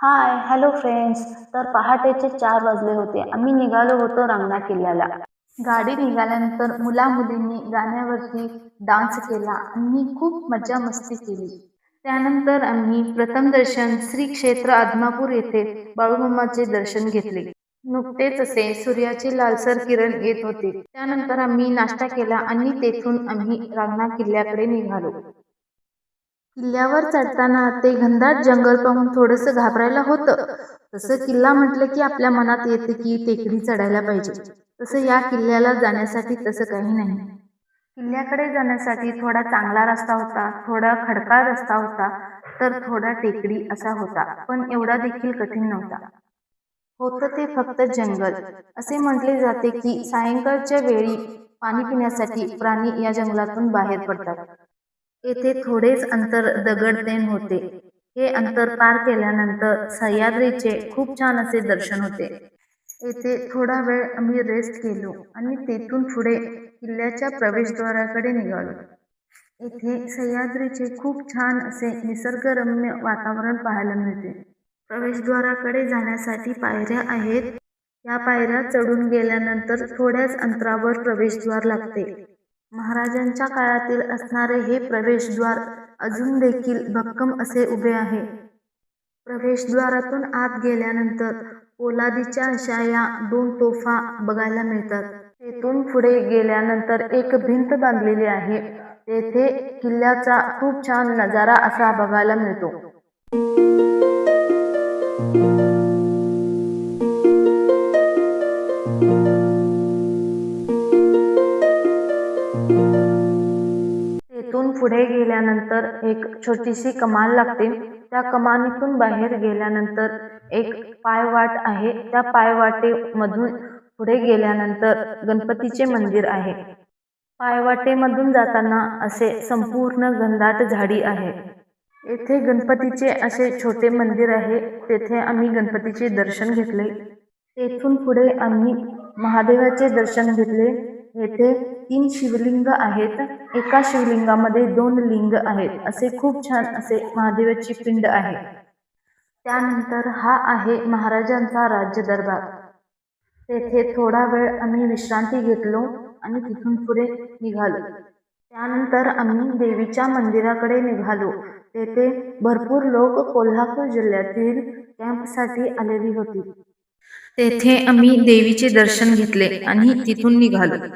Hello friends. तर पहाटेचे 4 वाजले होते. आम्ही निघालो होतो रंगना किल्ल्याला. गाडी निघाल्यानंतर मुला-मुलींनी गाण्यावरती डान्स केला आणि खूप मजा मस्ती केली. त्यानंतर आम्ही प्रथम दर्शन श्री क्षेत्र आदमापूर येथे बाळूमामाचे दर्शन घेतले. नुकतेच असे सूर्याचे लालसर किरण येत होते. त्यानंतर आम्ही नाश्ता केला आणि तेथून आम्ही रंगना किल्ल्याकडे निघालो. किल्ल्यावर चढताना ते घनदाट जंगल पाहून थोडंसं घाबरायला होतं. तसं किल्ला म्हटलं की आपल्या मनात येतं की टेकडी चढायला पाहिजे. तसं या किल्ल्याला जाण्यासाठी तसं काही नाही. किल्ल्याकडे जाण्यासाठी थोडा चांगला रस्ता होता, थोडा खडकाळ रस्ता होता, तर थोडा टेकडी असा होता. पण एवढा देखील कठीण नव्हता. होतं ते फक्त जंगल. असे म्हटले जाते की सायंकाळच्या वेळी पाणी पिण्यासाठी प्राणी या जंगलातून बाहेर पडतात. येथे थोडेच अंतर दगडतेन होते. हे अंतर पार केल्यानंतर सह्याद्रीचे खूप छान असे दर्शन होते. येथे थोडा वेळ आम्ही रेस्ट केलो आणि तेथून पुढे किल्ल्याच्या प्रवेशद्वाराकडे निघालो. येथे सह्याद्रीचे खूप छान असे निसर्गरम्य वातावरण पाहायला मिळते. प्रवेशद्वाराकडे जाण्यासाठी पायऱ्या आहेत. या पायऱ्या चढून गेल्यानंतर थोड्याच अंतरावर प्रवेशद्वार लागते. महाराजांच्या काळातील असणारे हे प्रवेशद्वार अजून देखील भक्कम असे उभे आहे. प्रवेशद्वारातून आत गेल्यानंतर पोलादीच्या अशा या 2 तोफा बघायला मिळतात. तेथून पुढे गेल्यानंतर एक भिंत बांधलेली आहे. तेथे किल्ल्याचा खूप छान नजारा असा बघायला मिळतो. तेथून पुढे गेल्यानंतर एक छोटीशी कमान लागते. त्या कमानीतून बाहेर गेल्यानंतर एक पायवाट आहे. त्या पायवाटेमधून पुढे गेल्यानंतर गणपतीचे मंदिर आहे. पायवाटेमधून जाताना असे संपूर्ण घनदाट झाडी आहे. येथे गणपतीचे असे छोटे मंदिर आहे. तेथे आम्ही गणपतीचे दर्शन घेतले. तेथून पुढे आम्ही महादेवाचे दर्शन घेतले. येथे 3 शिवलिंग आहेत. एका शिवलिंगामध्ये 2 लिंग आहेत. असे खूप छान असे महादेवाची पिंड आहे. त्यानंतर हा आहे महाराजांचा राज्य दरबार. तेथे थोडा वेळ आम्ही विश्रांती घेतलो आणि तिथून पुढे निघालो. त्यानंतर आम्ही देवीच्या मंदिराकडे निघालो. तेथे भरपूर लोक कोल्हापूर जिल्ह्यातील कॅम्पसाठी आलेली होती. तेथे आम्ही देवीचे दर्शन घेतले आणि तिथून निघालो.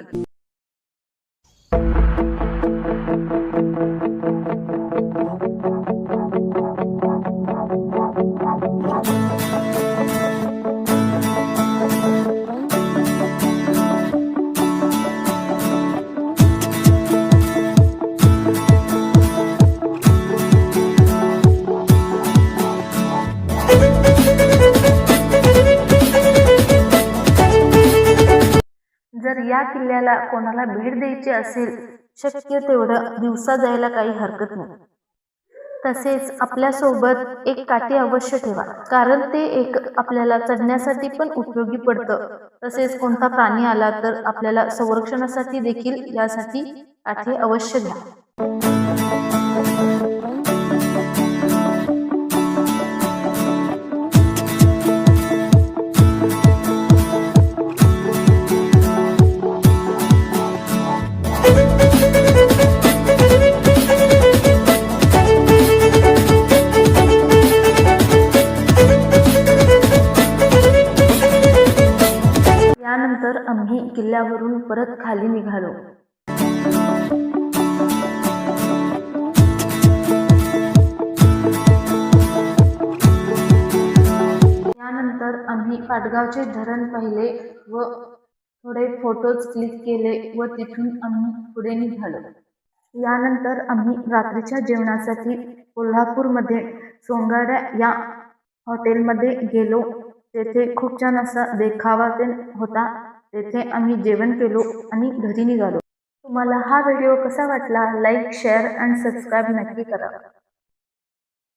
जर या किल्ल्याला कोणाला भेट द्यायची असेल, शक्य तेवढं दिवसा जायला काही हरकत नाही. तसेच आपल्यासोबत एक काठी अवश्य ठेवा, कारण ते एक आपल्याला चढण्यासाठी पण उपयोगी पडतं. तसेच कोणता प्राणी आला तर आपल्याला संरक्षणासाठी देखील यासाठी काठी अवश्य घ्या. त्यानंतर आम्ही किल्ल्यावरून परत खाली निघालो. त्यानंतर आम्ही पाटगावचे धरण पाहिले व थोडे फोटोज क्लिक केले व तिथून आम्ही पुढे निघालो. यानंतर आम्ही रात्रीच्या जेवणासाठी कोल्हापूरमध्ये सोंगाड्या या हॉटेलमध्ये गेलो. तेथे खूप छान असा देखावा होता. तेथे आम्ही जेवण केलो आणि घरी निघालो. तुम्हाला हा व्हिडिओ कसा वाटला? लाईक, शेअर आणि सबस्क्राईब नक्की करा.